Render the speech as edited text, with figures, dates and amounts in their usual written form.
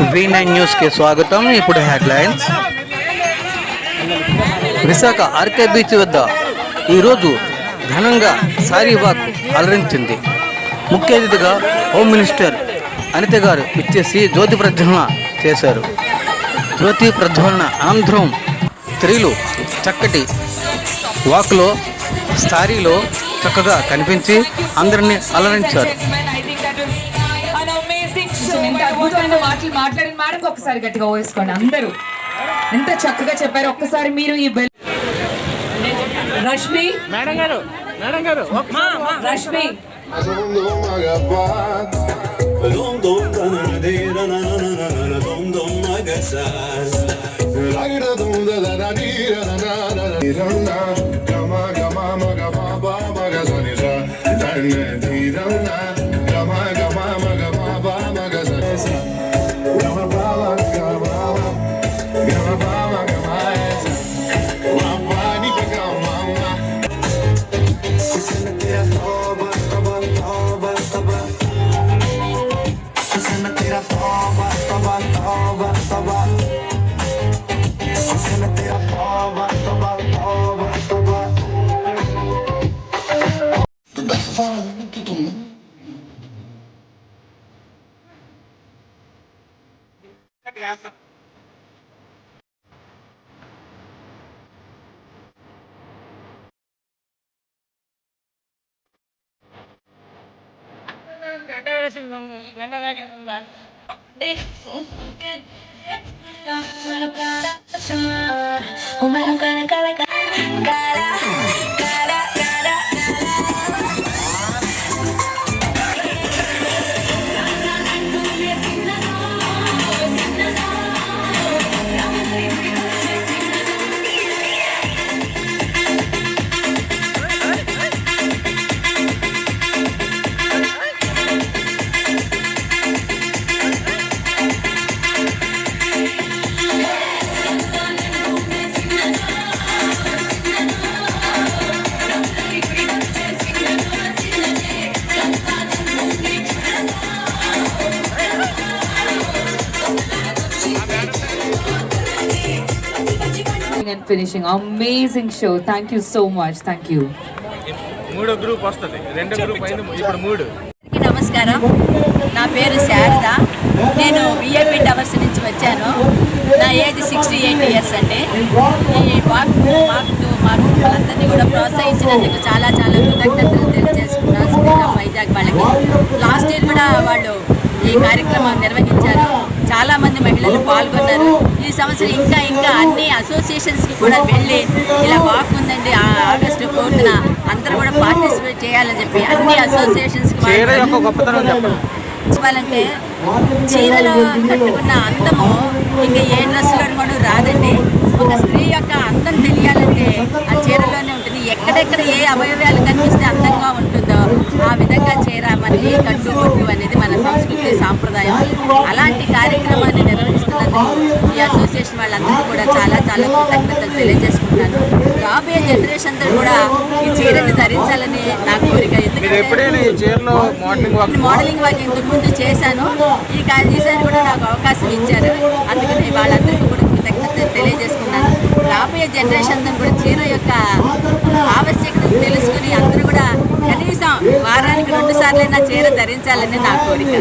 V9 news కి స్వాగతం. ఇప్పుడు హెడ్లైన్స్. విశాఖ ఆర్కే బీచ్ వద్ద ఈరోజు ఘనంగా సారీ వాక్ అలరించింది. ముఖ్య అతిథిగా హోమ్ మినిస్టర్ అనిత గారు ఇచ్చేసి జ్యోతి ప్రజ్వలన చేశారు. జ్యోతి ప్రజ్వలన అనంతరం స్త్రీలు చక్కటి వాక్లో సారీలో చక్కగా కనిపించి అందరినీ అలరించారు. అద్భుతమైన మాటలు మాట్లాడిన మేడం ఒకసారి గట్టిగా వేసుకోండి. అందరూ ఎంత చక్కగా చెప్పారు. ఒక్కసారి మీరు ఈ Rashmi Rashmi and finishing amazing show. Thank you so much. Thank you. మూడో గ్రూప్ వస్తుంది. రెండో గ్రూప్ అయింది, ఇప్పుడు మూడు. నమస్కారం, నా పేరు శారద. నేను విఐపి టవర్స్ నుంచి వచ్చాను. నా ఏజ్ 68 ఇయర్స్ అండి. ఈ మాకు వాళ్ళందరినీ కూడా ప్రోత్సహించినందుకు చాలా చాలా కృతజ్ఞతలు తెలియజేసుకున్నాను. వైజాగ్ వాళ్ళకి లాస్ట్ ఇయర్ కూడా వాళ్ళు ఈ కార్యక్రమాన్ని నిర్వహించారు. చాలామంది మహిళలు పాల్గొన్నారు. ఈ సంవత్సరం ఇంకా అన్ని అసోసియేషన్స్కి కూడా వెళ్ళి ఇలా వాక్ ఉందండి ఆగస్టు 4న అందరూ కూడా పార్టిసిపేట్ చేయాలని చెప్పి అన్ని అసోసియేషన్స్కి చెప్పాలంటే చీరలు కట్టుకున్న అందము ఇంకా ఏ డ్రెస్సులో కూడా రాదండి. ఒక స్త్రీ యొక్క అందం తెలియాలంటే ఆ చీరలోనే ఉంటుంది. ఎక్కడెక్కడ ఏ అవయవాలు కనిపిస్తే అందంగా ఉంటుందో ఆ విధంగా చీర మనకి కట్టుబొట్టు అనేది మన సంస్కృతి సాంప్రదాయం. అలాంటి కార్యక్రమాన్ని నిర్వహిస్తున్నందుకు ఈ అసోసియేషన్ వాళ్ళందరూ కూడా చాలా చాలా కృతజ్ఞతలు తెలియజేసుకుంటాను. రాబోయే జనరేషన్తో కూడా ఈ చీరని ధరించాలని నా కోరిక. ఎందుకంటే మోడలింగ్ వాకి ఇంతకు ముందు చేశాను. ఈసారి కూడా నాకు అవకాశం ఇచ్చారు. అందుకని వాళ్ళందరికీ కూడా కృతజ్ఞతలు తెలియజేసుకున్నాను. రాబోయే జనరేషన్ కూడా చీర యొక్క ఆవశ్యకతను తెలుసుకుని అందరూ కూడా కనీసం వారానికి 2 సార్లైనా చీర ధరించాలని నా కోరిక.